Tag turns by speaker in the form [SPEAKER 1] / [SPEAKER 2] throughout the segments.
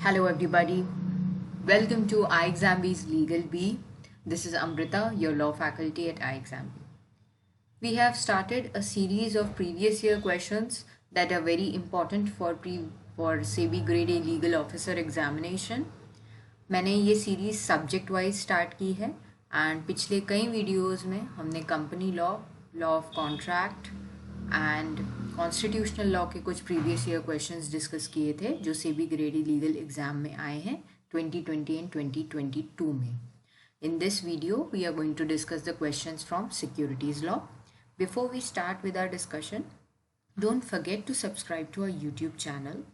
[SPEAKER 1] Hello everybody, welcome to iExamB's Legal B. This is Amrita, your law faculty at iExamB. We have started a series of previous year questions that are very important for SEBI Grade A Legal Officer Examination. मैंने ये series subject wise start की है and पिछले कई videos में हमने company law, law of contract and constitutional law के कुछ प्रीवियस ईयर क्वेश्चंस डिस्कस किए थे जो सेबी ग्रेड लीगल एग्जाम में आए हैं 2020 एंड 2022 में. In this video, we are going to discuss the questions from securities law. Before we start with our discussion, don't forget to subscribe to our YouTube channel.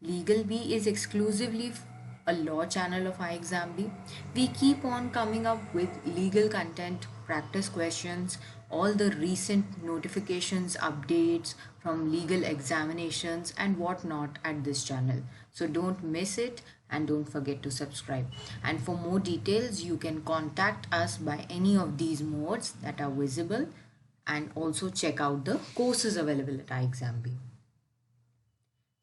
[SPEAKER 1] Legal B is exclusively a law channel of iExamB. We keep on coming up with legal content, practice questions, all the recent notifications, updates from legal examinations and whatnot at this channel. So don't miss it and don't forget to subscribe. And for more details, you can contact us by any of these modes that are visible and also check out the courses available at iExamB.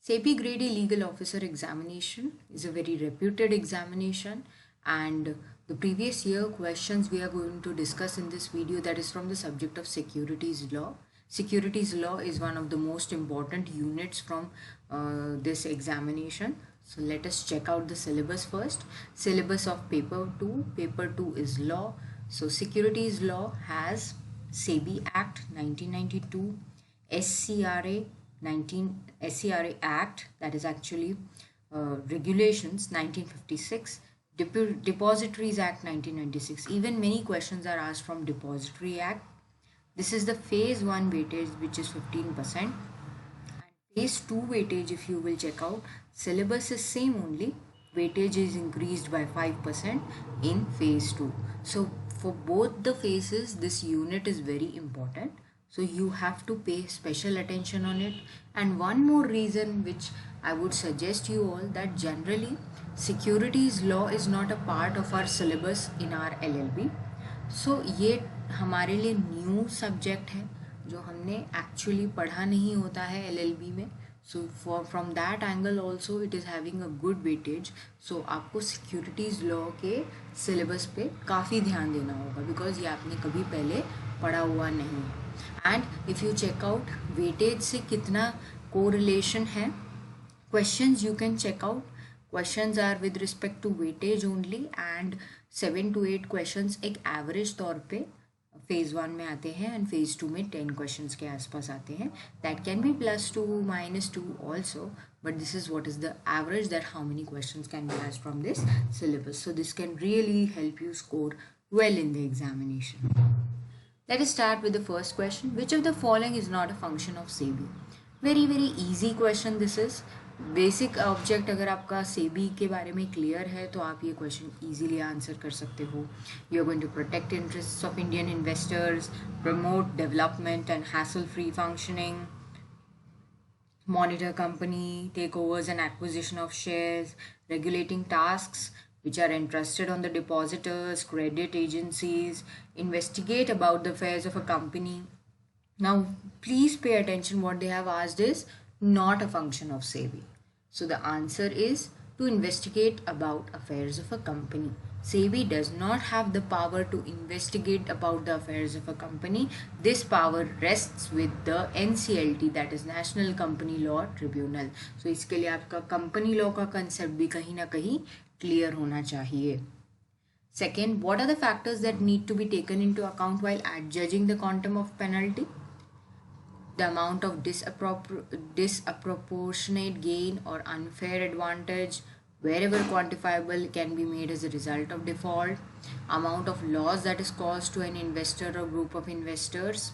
[SPEAKER 1] SEBI Grade A Legal Officer Examination is a very reputed examination, and the previous year questions we are going to discuss in this video, that is from the subject of securities law. Securities law is one of the most important units from this examination. So let us check out the syllabus first. Syllabus of paper 2. Paper 2 is law. So securities law has SEBI Act 1992, SCRA Act, that is actually regulations 1956, Depositories Act 1996. Even many questions are asked from Depository Act. This is the phase 1 weightage, which is 15%. And phase 2 weightage, if you will check out, syllabus is same only. Weightage is increased by 5% in phase 2. So for both the phases, this unit is very important. So you have to pay special attention on it. And one more reason which I would suggest you all, that generally securities law is not a part of our syllabus in our LLB. So ये हमारे लिए new subject है जो हमने actually पढ़ा नहीं होता है LLB में. So from that angle also it is having a good weightage. So आपको securities law के syllabus पे काफ़ी ध्यान देना होगा because ये आपने कभी पहले पढ़ा हुआ नहीं है. And if you check out weightage से कितना correlation है, questions you can check out. Questions are with respect to weightage only, and 7 to 8 questions एक average तौर पे phase 1 में आते हैं and phase 2 में 10 questions के आसपास आते हैं. That can be +2, -2 also, but this is what is the average, that how many questions can be asked from this syllabus. So this can really help you score well in the examination. Let us start with the first question. Which of the following is not a function of SEBI? Very easy question this is. Basic object अगर आपका सेबी के बारे में clear है तो आप ये question easily answer कर सकते हो. You are going to protect interests of Indian investors, promote development and hassle free functioning, monitor company takeovers and acquisition of shares, regulating tasks which are entrusted on the depositors, credit agencies, investigate about the affairs of a company. Now please pay attention, what they have asked is not a function of SEBI. So the answer is to investigate about affairs of a company. SEBI does not have the power to investigate about the affairs of a company. This power rests with the NCLT, that is National Company Law Tribunal. So इसके लिए आपका company law का concept भी कहीं ना कहीं clear होना चाहिए. Second, what are the factors that need to be taken into account while adjudging the quantum of penalty? The amount of disproportionate gain or unfair advantage, wherever quantifiable, can be made as a result of default, amount of loss that is caused to an investor or group of investors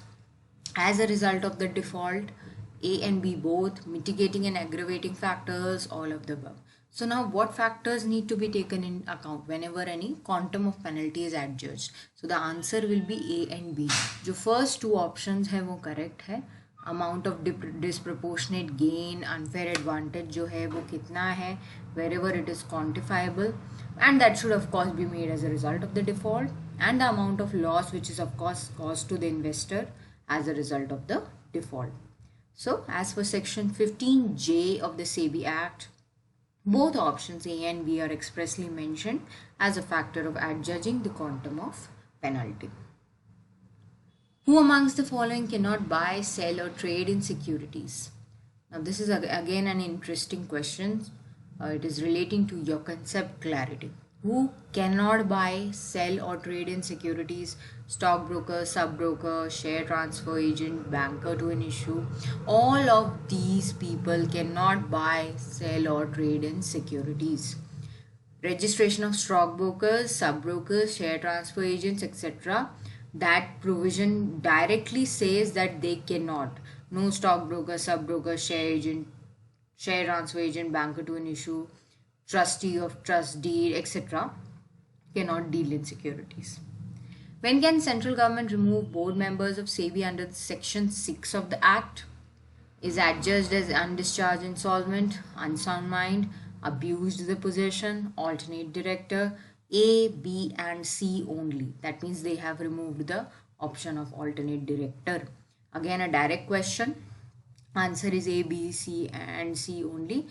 [SPEAKER 1] as a result of the default, A and B both, mitigating and aggravating factors, all of the above. So now what factors need to be taken in account whenever any quantum of penalty is adjudged? So the answer will be A and B. जो first two options है वो correct है. Amount of disproportionate gain, unfair advantage जो है वो कितना है, wherever it is quantifiable, and that should of course be made as a result of the default, and the amount of loss which is of course caused to the investor as a result of the default. So as for section 15J of the SEBI Act, Both options A and B are expressly mentioned as a factor of adjudging the quantum of penalty. Who amongst the following cannot buy, sell, or trade in securities? Now, this is again an interesting question. It is relating to your concept clarity. Who cannot buy, sell, or trade in securities? Stockbroker, sub-broker, share transfer agent, banker to an issue. All of these people cannot buy, sell, or trade in securities. Registration of stockbrokers, sub-brokers, share transfer agents, etc. That provision directly says that they cannot. No stockbroker, sub-broker, share agent, share transfer agent, banker to an issue, trustee of trust deed, etc. cannot deal in securities. When can central government remove board members of SEBI under Section 6 of the Act? Is adjudged as undischarged insolvent, unsound mind, abused the position, alternate director, A, B and C only. That means they have removed the option of alternate director. Again a direct question. Answer is A, B, C and C only.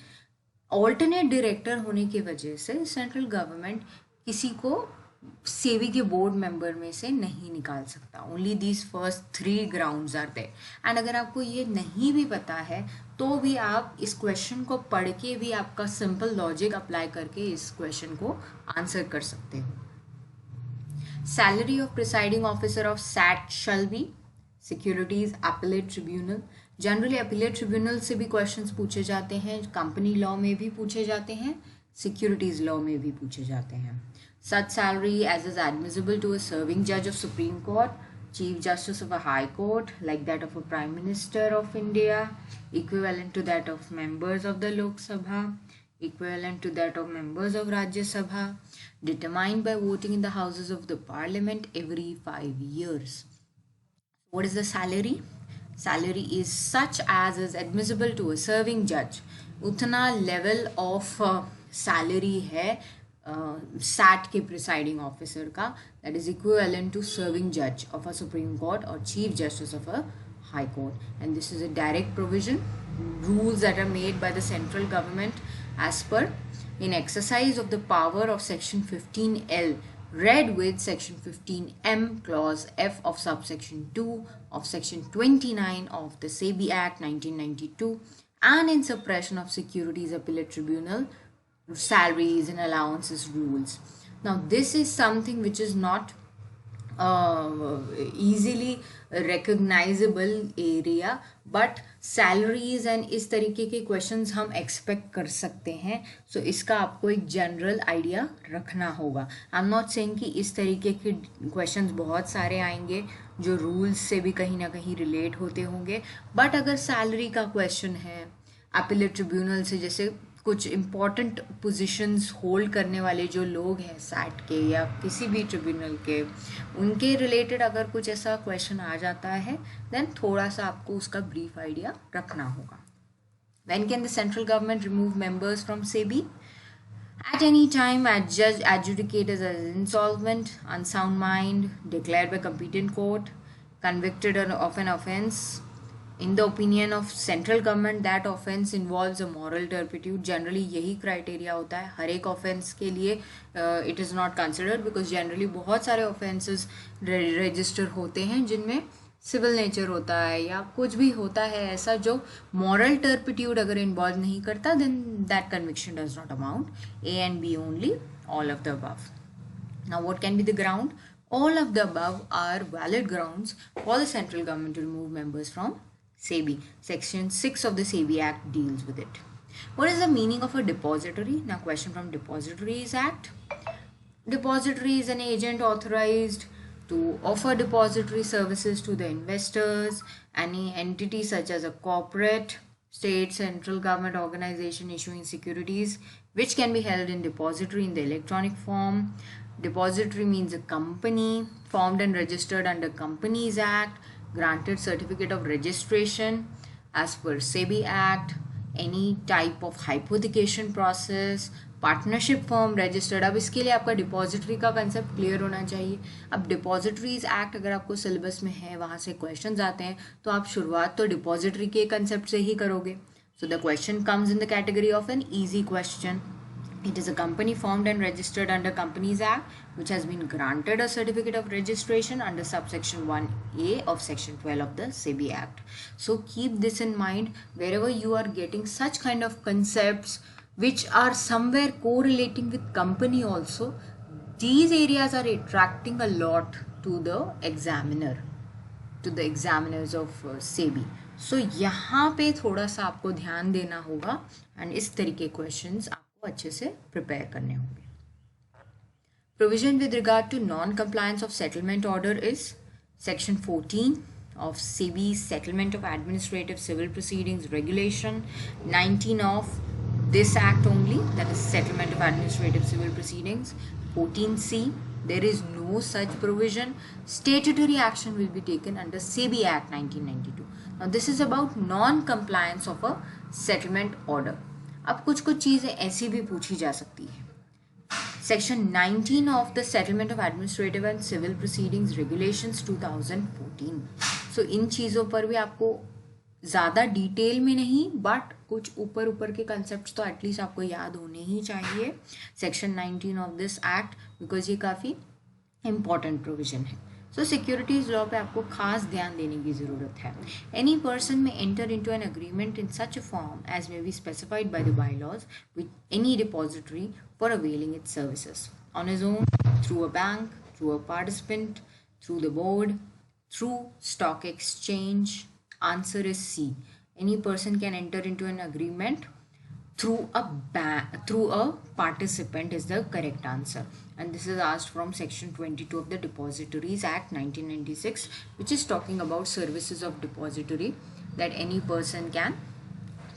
[SPEAKER 1] Alternate director होने की वजह से central government किसी को सेबी के board member में से नहीं निकाल सकता. Only these first 3 grounds are there. And अगर आपको ये नहीं भी पता है तो भी आप इस क्वेश्चन को पढ़ के भी आपका सिंपल लॉजिक अप्लाई करके इस क्वेश्चन को आंसर कर सकते हो. Salary of presiding officer of SAT shall be securities appellate tribunal. Generally appellate tribunal से भी क्वेश्चंस पूछे जाते हैं, कंपनी लॉ में भी पूछे जाते हैं, सिक्योरिटीज लॉ में भी पूछे जाते हैं. Such salary as is admissible to a serving judge of Supreme Court, Chief Justice of a High Court, like that of a Prime Minister of India, equivalent to that of members of the Lok Sabha, equivalent to that of members of Rajya Sabha, determined by voting in the houses of the Parliament every 5 years. What is the salary? Salary is such as is admissible to a serving judge. उतना level of salary है SAT के presiding officer का, that is equivalent to serving जज of a supreme court और chief justice of a high court. And this is a direct provision. Rules that are made by the central government as per in exercise of the power of section 15L read with section 15M clause F of subsection 2 of section 29 of the SEBI Act 1992 and in suppression of Securities Appellate Tribunal salaries and allowances rules. Now this is something which is not easily recognizable area, but salaries and इस तरीके के questions हम expect कर सकते हैं. So इसका आपको एक general idea रखना होगा. I'm not saying कि इस तरीके के questions बहुत सारे आएंगे जो rules से भी कहीं ना कहीं relate होते होंगे, but अगर salary का question है appellate tribunal से, जैसे कुछ इम्पॉर्टेंट पोजीशंस होल्ड करने वाले जो लोग हैं सैट के या किसी भी ट्रिब्यूनल के, उनके रिलेटेड अगर कुछ ऐसा क्वेश्चन आ जाता है देन थोड़ा सा आपको उसका ब्रीफ आइडिया रखना होगा. When can the central government remove members from SEBI? At any time, adjudicators as insolvent, unsound mind, declared by competent court, convicted of an offence. In the opinion of central government, that offence involves a moral turpitude. Generally यही criteria होता है हर एक offence के लिए. It is not considered because generally बहुत सारे offences register होते हैं जिनमें civil nature होता है या कुछ भी होता है ऐसा जो moral turpitude अगर involve नहीं करता, then that conviction does not amount. A and B only, all of the above. Now what can be the ground? All of the above are valid grounds for the central government to remove members from SEBI. Section 6 of the SEBI Act deals with it. What is the meaning of a depository? Now question from Depositories Act. Depository is an agent authorized to offer depository services to the investors. Any entity such as a corporate, state, central government organization issuing securities which can be held in depository in the electronic form. Depository means a company formed and registered under Companies Act, granted certificate of registration as per SEBI Act, any type of hypothecation process, partnership form registered. अब इसके लिए आपका depository का concept clear होना चाहिए. अब depositories act अगर आपको सिलेबस में है, वहाँ से क्वेश्चंस आते हैं, तो आप शुरुआत तो डिपॉजिटरी के कंसेप्ट से ही करोगे. So the question comes in the category of an easy question. It is a company formed and registered under Companies Act, which has been granted a certificate of registration under subsection 1A of section 12 of the SEBI Act. So keep this in mind wherever you are getting such kind of concepts which are somewhere correlating with company also. These areas are attracting a lot to the examiner, to the examiners of SEBI. So यहाँ पे थोड़ा सा आपको ध्यान देना होगा and इस तरीके क्वेश्चंस आपको अच्छे से प्रिपेयर करने होंगे. Provision with regard to non-compliance of settlement order is section 14 of SEBI's Settlement of Administrative Civil Proceedings Regulation 19 of this act only, that is Settlement of Administrative Civil Proceedings. 14C, there is no such provision. Statutory action will be taken under SEBI Act 1992. Now this is about non-compliance of a settlement order. अब कुछ चीज़ें ऐसी भी पूछी जा सकती है. Section 19 of the Settlement of Administrative and Civil Proceedings Regulations 2014. So इन चीज़ों पर भी आपको ज़्यादा डिटेल में नहीं बट कुछ ऊपर के कंसेप्ट तो एटलीस्ट आपको याद होने ही चाहिए. Section 19 of this act, because ये काफ़ी इम्पॉर्टेंट प्रोविजन है. सो सिक्योरिटीज लॉ पे आपको खास ध्यान देने की ज़रूरत है. Any person may enter into an agreement in such a form as may be specified by the bylaws with any depository for availing its services on his own, through a bank, through a participant, through the board, through stock exchange. Answer is C. Any person can enter into an agreement through a participant is the correct answer. And this is asked from section 22 of the Depositories Act 1996, which is talking about services of depository that any person can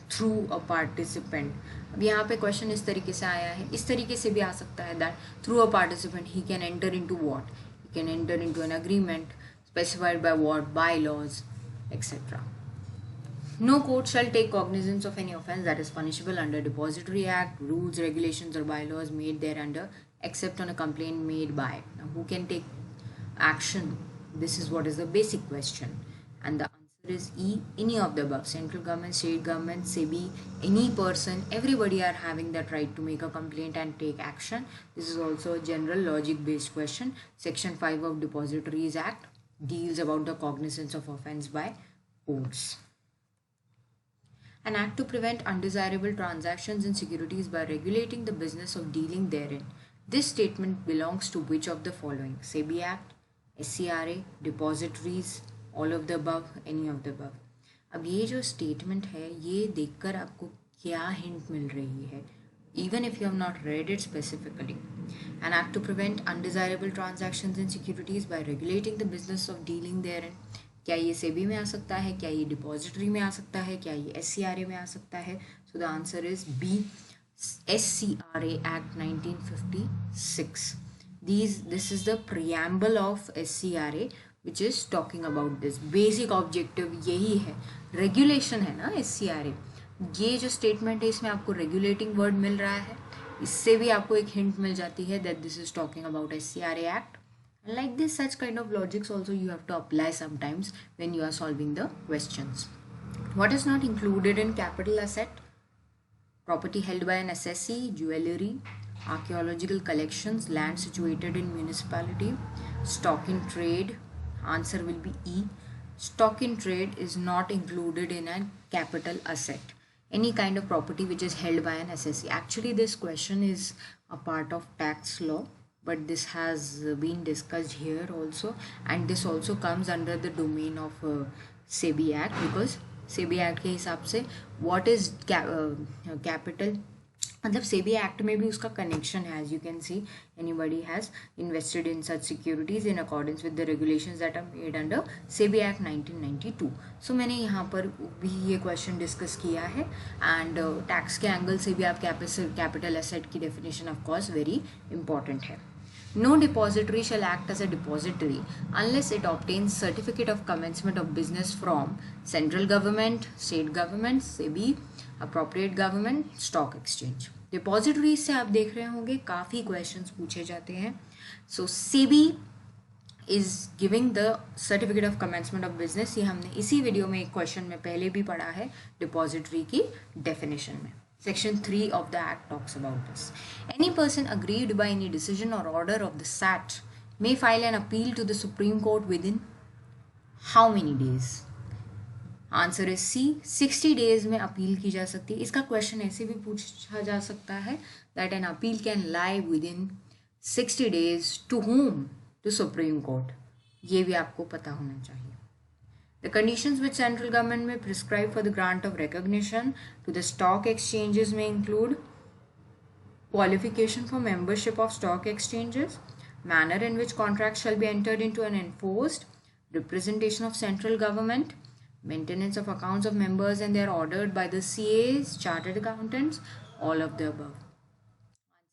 [SPEAKER 1] through a participant. अब यहाँ पे question इस तरीके से आया है, इस तरीके से भी आ सकता है that through a participant he can enter into what? He can enter into an agreement specified by what? Bylaws, etc. No court shall take cognizance of any offence that is punishable under Depository Act, rules, regulations or bylaws made thereunder except on a complaint made by. Now who can take action? This is what is the basic question, and the answer is E, any of the above. Central government, state government, SEBI, any person, everybody are having that right to make a complaint and take action. This is also a general logic based question. Section 5 of Depositories Act deals about the cognizance of offence by courts. An act to prevent undesirable transactions in securities by regulating the business of dealing therein. This statement belongs to which of the following? SEBI Act, SCRA, Depositories, all of the above, any of the above. अब ये जो statement है ये देखकर आपको क्या hint मिल रही है? Even if you have not read it specifically. An act to prevent undesirable transactions in securities by regulating the business of dealing therein. क्या ये सेबी में आ सकता है? क्या ये डिपॉजिटरी में आ सकता है? क्या ये एससीआरए में आ सकता है? So the answer is B, SCRA act 1956. This is the preamble of SCRA which is talking about this. Basic objective यही है. रेगुलेशन है ना SCRA. ये जो स्टेटमेंट है इसमें आपको रेगुलेटिंग वर्ड मिल रहा है, इससे भी आपको एक हिंट मिल जाती है that this is talking about SCRA act. And like this, such kind of logics also you have to apply sometimes when you are solving the questions. What is not included in capital asset? Property held by an assessee, jewelry, archaeological collections, land situated in municipality, stock in trade. Answer will be E. Stock in trade is not included in a capital asset. Any kind of property which is held by an assessee. Actually, this question is a part of tax law, but this has been discussed here also, and this also comes under the domain of SEBI Act, because SEBI Act के हिसाब से what is capital, मतलब SEBI Act में भी उसका connection है. As you can see, anybody has invested in such securities in accordance with the regulations that are made under SEBI Act 1992. So मैंने यहाँ पर भी ये question discuss किया है, and tax के angle से भी आप capital asset की definition of course very important है. No depository shall act as a depository unless it obtains certificate of commencement of business from central government, state government, SEBI, appropriate government, stock exchange. Depositories से आप देख रहे होंगे काफ़ी questions पूछे जाते हैं. So SEBI is giving the certificate of commencement of business. ये हमने इसी वीडियो में एक क्वेश्चन में पहले भी पढ़ा है डिपॉजिटरी की डेफिनेशन में। Section 3 of the Act talks about this. Any person aggrieved by any decision or order of the SAT may file an appeal to the Supreme Court within how many days? Answer is C, 60 days में appeal की जा सकती है। इसका question ऐसे भी पूछा जा सकता है that an appeal can lie within 60 days to whom? To Supreme Court. ये भी आपको पता होना चाहिए। The conditions which central government may prescribe for the grant of recognition to the stock exchanges may include qualification for membership of stock exchanges, manner in which contracts shall be entered into and enforced, representation of central government, maintenance of accounts of members and they are ordered by the CAs, chartered accountants, all of the above.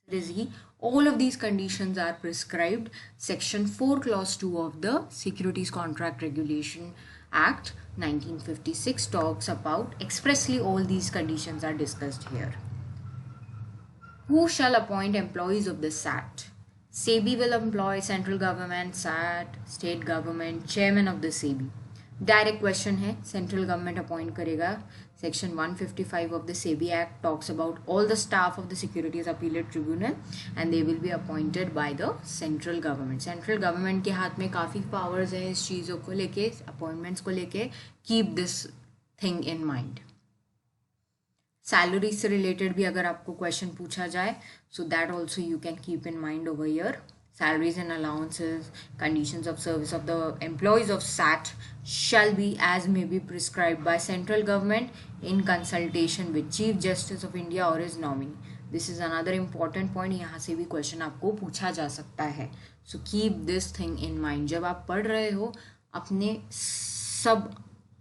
[SPEAKER 1] Answer is E. All of these conditions are prescribed. Section 4 clause 2 of the Securities Contract Regulation Act 1956 talks about expressly all these conditions are discussed here. Who shall appoint employees of the SAT? SEBI will employ central government, SAT, state government, chairman of the SEBI. Direct question है, central government appoint करेगा। Section 155 of the SEBI act talks about all the staff of the securities appellate tribunal and they will be appointed by the central government. Central government के हाथ में काफ़ी powers हैं इस चीज़ों को लेके, अपॉइंटमेंट्स को लेके। Keep this thing in mind. Salary से रिलेटेड भी अगर आपको क्वेश्चन पूछा जाए, so that also you can keep in mind over year. Salaries and allowances, conditions of service of the employees of SAT shall be as may be prescribed by central government in consultation with Chief Justice of India or his nominee. This is another important point. यहाँ से भी question आपको पूछा जा सकता है। So keep this thing in mind. जब आप पढ़ रहे हो अपने सब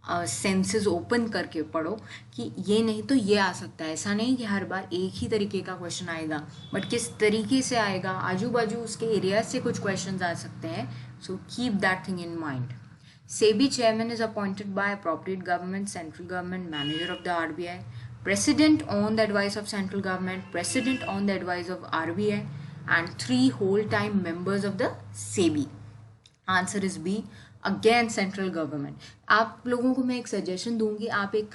[SPEAKER 1] सेंसेस ओपन करके पढ़ो कि ये नहीं तो ये आ सकता है। ऐसा नहीं कि हर बार एक ही तरीके का क्वेश्चन आएगा, बट किस तरीके से आएगा, आजू बाजू उसके एरिया से कुछ क्वेश्चंस आ सकते हैं। So keep that thing in mind. SEBI chairman is appointed by appropriate government, central government, manager of the RBI, president on the advice of central government, president on the advice of RBI and 3 whole time members of the SEBI. Answer is B, again central government. आप लोगों को मैं एक suggestion दूंगी, आप एक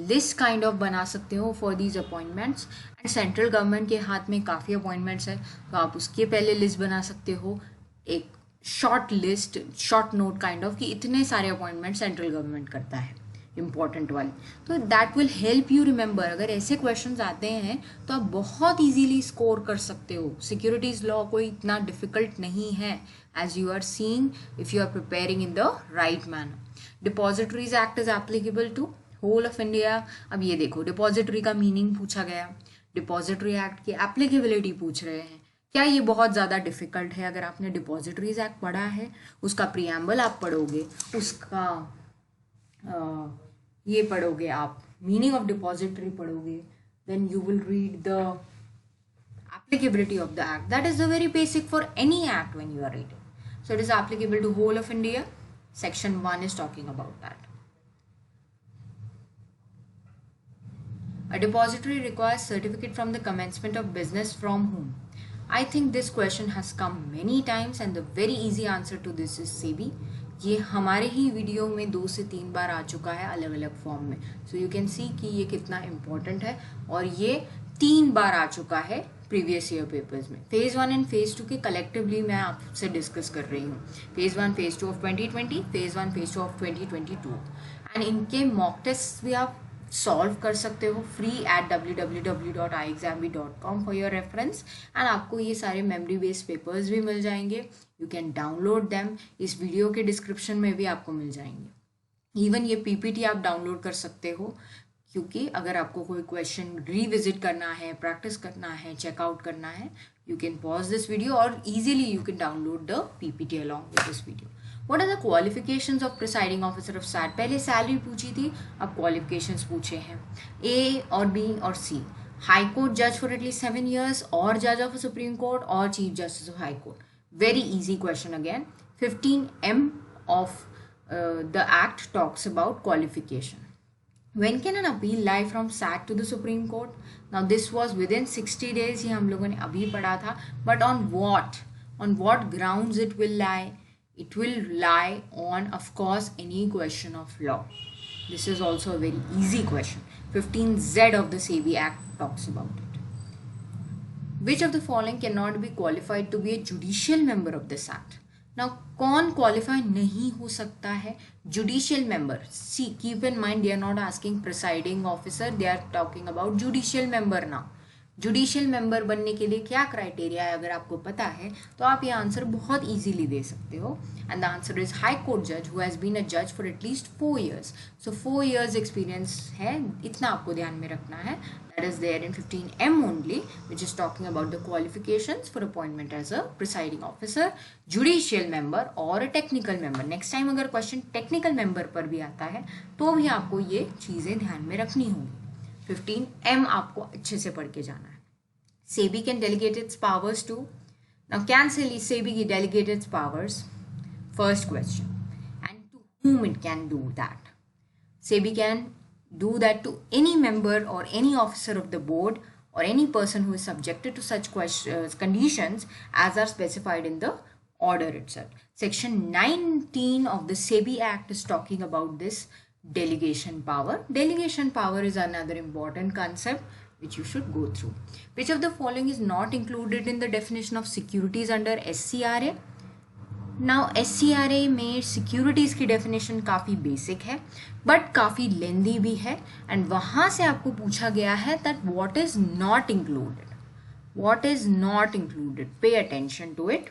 [SPEAKER 1] list kind of बना सकते हो for these appointments. And central government के हाथ में काफ़ी अपॉइंटमेंट्स है, तो आप उसके पहले लिस्ट बना सकते हो, एक short list, short note kind of, कि इतने सारे अपॉइंटमेंट सेंट्रल गवर्नमेंट करता है, इंपॉर्टेंट वाले। तो that will help you remember. अगर ऐसे क्वेश्चंस आते हैं तो आप बहुत इजीली स्कोर कर सकते हो। सिक्योरिटीज लॉ कोई इतना डिफिकल्ट नहीं है, as you are seeing, if you are preparing in the right manner. Depositories Act is applicable to whole of India. अब ये देखो, डिपॉजिटरी का मीनिंग पूछा गया, डिपॉजिटरी एक्ट की एप्लीकेबिलिटी पूछ रहे हैं। क्या ये बहुत ज़्यादा डिफिकल्ट है? अगर आपने डिपॉजिटरीज एक्ट पढ़ा है, उसका प्रीएम्बल आप पढ़ोगे, उसका ये पढ़ोगे, आप मीनिंग ऑफ डिपॉजिटरी पढ़ोगे, then you will read the applicability of the act. That is the very basic for any act when you are reading. So it is applicable to whole of India. Section 1 is talking about that. A depository requires certificate from the commencement of business from whom? I think this question has come many times and the very easy answer to this is SEBI. ये हमारे ही video में 2 से 3 बार आ चुका है अलग अलग form में। So you can see कि ये कितना इम्पोर्टेंट है, और ये 3 बार आ चुका है प्रीवियस ईयर पेपर्स में। फेज 1 एंड फेज 2 के कलेक्टिवली मैं आपसे डिस्कस कर रही हूँ। Phase 1 phase 2 of 2020, phase 1 phase 2 of 2022, and इनके मॉक टेस्ट भी आप सॉल्व कर सकते हो free at www.iexambi.com for your reference. And आपको ये सारे मेमोरी बेस्ड पेपर्स भी मिल जाएंगे, यू कैन डाउनलोड देम, इस वीडियो के डिस्क्रिप्शन में भी आपको मिल जाएंगे। इवन ये पीपीटी आप डाउनलोड कर सकते हो, क्योंकि अगर आपको कोई क्वेश्चन रिविजिट करना है, प्रैक्टिस करना है, चेकआउट करना है, you can pause this video और easily you can download the PPT along with this video. What are the qualifications of presiding officer of SAT? पहले सैलरी पूछी थी, अब क्वालिफिकेशंस पूछे हैं। ए और बी और सी, हाई कोर्ट जज फॉर एटलीस्ट 7 years, और जज ऑफ सुप्रीम कोर्ट, और chief justice of high court. Very easy question again. 15M of the Act talks about qualification. When can an appeal lie from SAT to the Supreme Court? Now this was within 60 days, ये हम लोगों ने अभी पढ़ा था, but on what grounds it will lie? it will lie on, of course, any question of law. This is also a very easy question. 15Z of the SEBI Act talks about it. Which of the following cannot be qualified to be a judicial member of this act? Now, कौन qualify नहीं हो सकता है? Judicial member. See, keep in mind, they are not asking presiding officer, they are talking about judicial member now. Judicial member बनने के लिए क्या criteria है, अगर आपको पता है तो आप ये आंसर बहुत इजीली दे सकते हो. And the answer is high court जज हु हैज़ बीन अ जज for at least 4 years. So 4 years experience है, इतना आपको ध्यान में रखना है. That is there in 15M only, which is talking about the qualifications for appointment as a presiding officer, judicial member और a technical member. Next time अगर question technical member पर भी आता है तो भी आपको ये चीज़ें ध्यान में रखनी होंगी. 15M आपको अच्छे से पढ़ के जाना है. SEBI can delegate its powers to. Now, can SEBI delegate its powers? First question. And to whom it can do that? SEBI can do that to any member or any officer of the board or any person who is subjected to such conditions as are specified in the order itself. Section 19 of the SEBI Act is talking about this delegation power. Delegation power is another important concept which you should go through. Which of the following is not included in the definition of securities under SCRA? Now, SCRA में securities की definition काफ़ी basic है but काफ़ी lengthy भी है, and वहाँ से आपको पूछा गया है that what is not included. What is not included? Pay attention to it.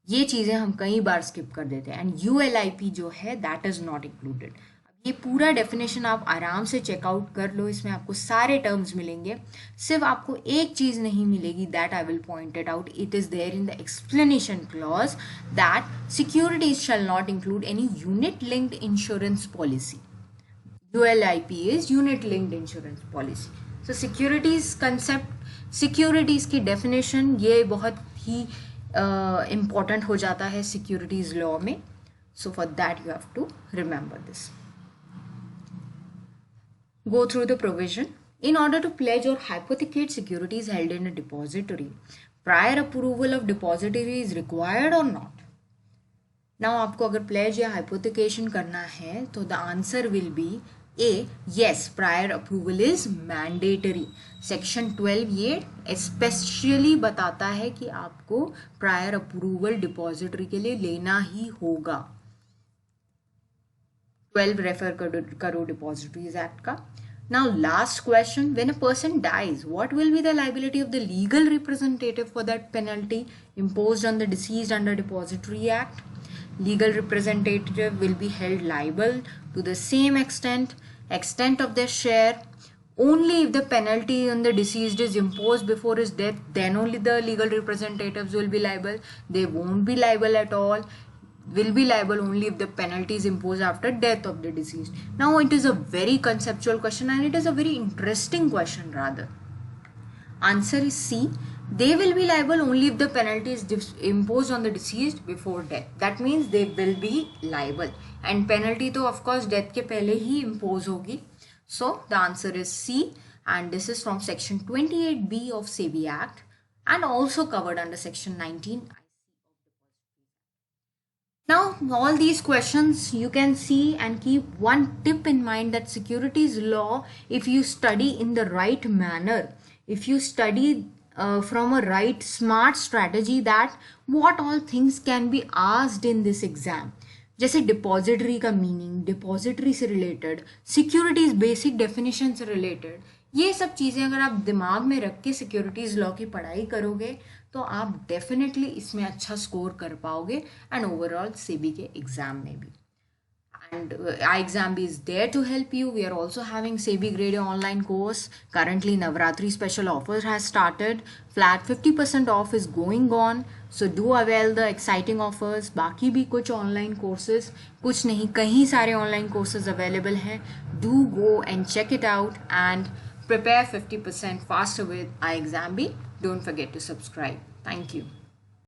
[SPEAKER 1] ये चीज़ें हम कई बार skip कर देते हैं. And ULIP जो है that is not included. ये पूरा डेफिनेशन आप आराम से चेकआउट कर लो, इसमें आपको सारे टर्म्स मिलेंगे. सिर्फ आपको एक चीज़ नहीं मिलेगी, that I will point it out. It is there in the explanation clause that securities shall not include any unit linked insurance policy. ULIP is unit linked insurance policy. So securities concept, securities की definition ये बहुत ही important हो जाता है securities law में. So for that you have to remember this. Go through the provision. In order to pledge or hypothecate securities held in a depository, prior approval of depository is required or not? Now, आपको अगर pledge या hypothecation करना है तो the answer will be A. Yes, prior approval is mandatory. Section 12 ये especially बताता है कि आपको prior approval depository के लिए लेना ही होगा. 12 रेफर करो डिपॉजिटरीज एक्ट का. Now last question, when a person dies what will be the liability of the legal representative for that penalty imposed on the deceased under Depository Act? Legal representative will be held liable to the same extent of their share only if the penalty on the deceased is imposed before his death. Then only the legal representatives will be liable. They won't be liable at all. Will be liable only if the penalty is imposed after death of the deceased. Now, it is a very conceptual question and it is a very interesting question rather. Answer is C. They will be liable only if the penalty is imposed on the deceased before death. That means they will be liable. And penalty तो of course death के पहले ही impose होगी. So, the answer is C, and this is from section 28B of SEBI Act and also covered under section 19. Now, all these questions you can see, and keep one tip in mind that securities law, if you study in the right manner, if you study from a right smart strategy, that what all things can be asked in this exam. जैसे depository का meaning, depository से related, securities basic definition से related, ये सब चीज़ें अगर आप दिमाग में रख के सिक्योरिटीज लॉ की पढ़ाई करोगे तो आप डेफिनेटली इसमें अच्छा स्कोर कर पाओगे एंड ओवरऑल सेबी के एग्जाम में भी. And iExam is there to help you. We are also having SEBI Grade A online course. Currently, Navratri special offer has started. Flat 50% off is going on. So do avail the exciting offers. बाकी भी कुछ online courses, कुछ नहीं कहीं सारे online courses available हैं. Do go and check it out and prepare 50% faster with iExam. Don't forget to subscribe. Thank you.